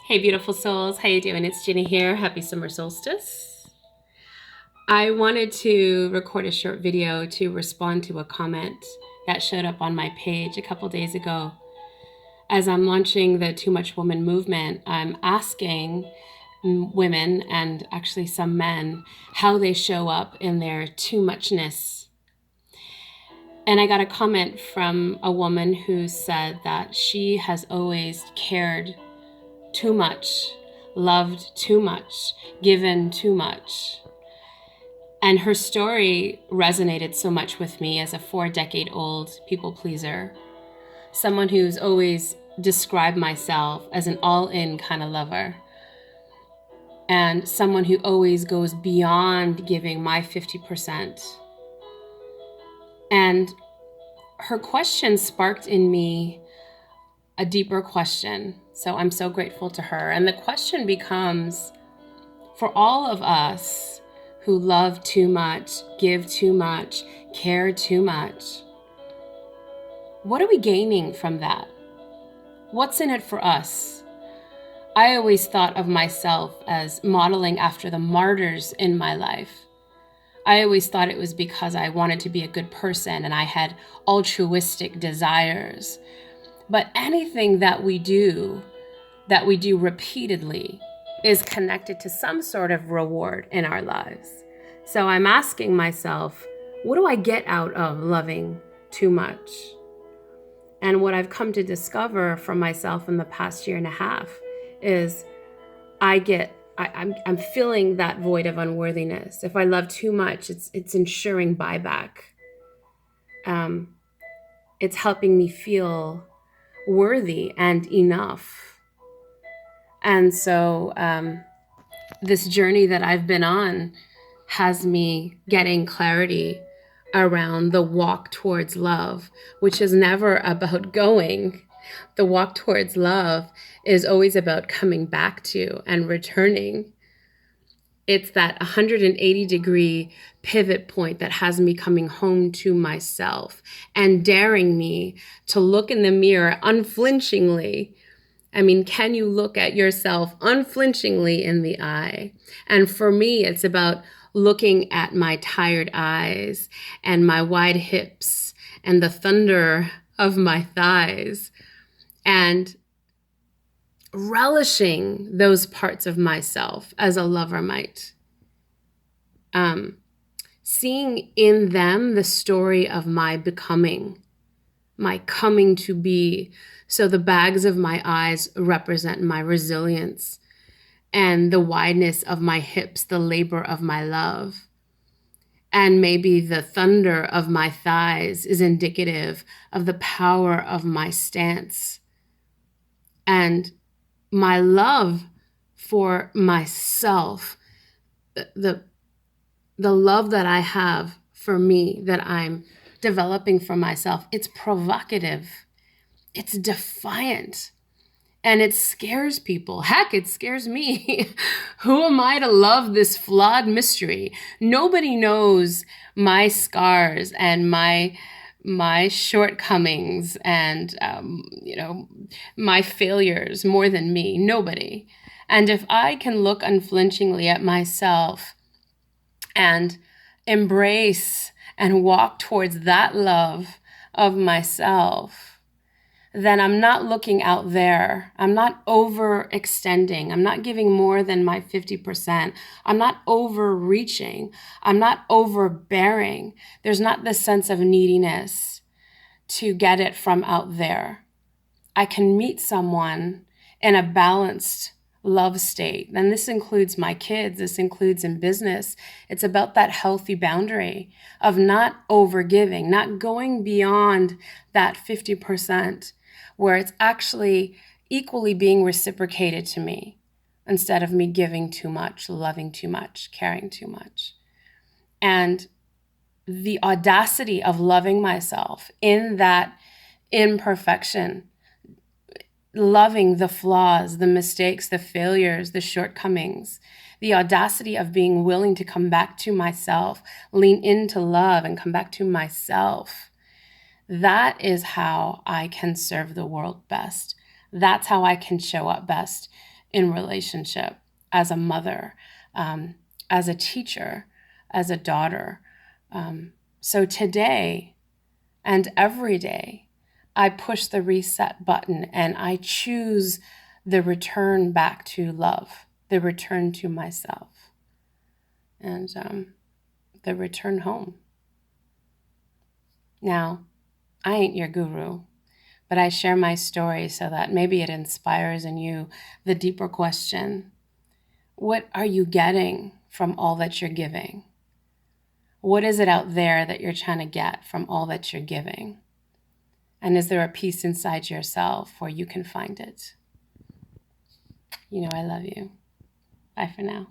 Hey, beautiful souls. How you doing? It's Ginny here. Happy summer solstice. I wanted to record a short video to respond to a comment that showed up on my page a couple days ago. As I'm launching the Too Much Woman movement, I'm asking women and actually some men how they show up in their too muchness. And I got a comment from a woman who said that she has always cared too much, loved too much, given too much. And her story resonated so much with me as a 4-decade-old people pleaser, someone who's always described myself as an all-in kind of lover, and someone who always goes beyond giving my 50%. And her question sparked in me a deeper question. So I'm so grateful to her. And the question becomes, for all of us who love too much, give too much, care too much, what are we gaining from that? What's in it for us? I always thought of myself as modeling after the martyrs in my life. I always thought it was because I wanted to be a good person and I had altruistic desires. But anything that we do repeatedly is connected to some sort of reward in our lives. So I'm asking myself, what do I get out of loving too much? And what I've come to discover from myself in the past year and a half is I'm filling that void of unworthiness. If I love too much, it's ensuring buyback. It's helping me feel worthy and enough. And so this journey that I've been on has me getting clarity around the walk towards love, which is never about going. The walk towards love is always about coming back to and returning. It's that 180-degree pivot point that has me coming home to myself and daring me to look in the mirror unflinchingly. I mean, can you look at yourself unflinchingly in the eye? And for me, it's about looking at my tired eyes and my wide hips and the thunder of my thighs and relishing those parts of myself as a lover might. Seeing in them the story of my becoming, my coming to be. So the bags of my eyes represent my resilience, and the wideness of my hips, the labor of my love. And maybe the thunder of my thighs is indicative of the power of my stance. And my love for myself, the love that I have for me, that I'm developing for myself, it's provocative, it's defiant, and it scares people. Heck, it scares me. Who am I to love this flawed mystery? Nobody knows my scars and my shortcomings and my failures more than me. Nobody. And if I can look unflinchingly at myself and embrace and walk towards that love of myself, then I'm not looking out there. I'm not overextending. I'm not giving more than my 50%. I'm not overreaching. I'm not overbearing. There's not this sense of neediness to get it from out there. I can meet someone in a balanced love state. And this includes my kids. This includes in business. It's about that healthy boundary of not overgiving, not going beyond that 50%, where it's actually equally being reciprocated to me instead of me giving too much, loving too much, caring too much. And the audacity of loving myself in that imperfection, loving the flaws, the mistakes, the failures, the shortcomings, the audacity of being willing to come back to myself, lean into love and come back to myself. That is how I can serve the world best. That's how I can show up best in relationship, as a mother, as a teacher, as a daughter. So today and every day, I push the reset button and I choose the return back to love, the return to myself, and the return home. Now, I ain't your guru, but I share my story so that maybe it inspires in you the deeper question: what are you getting from all that you're giving? What is it out there that you're trying to get from all that you're giving? And is there a peace inside yourself where you can find it? You know, I love you. Bye for now.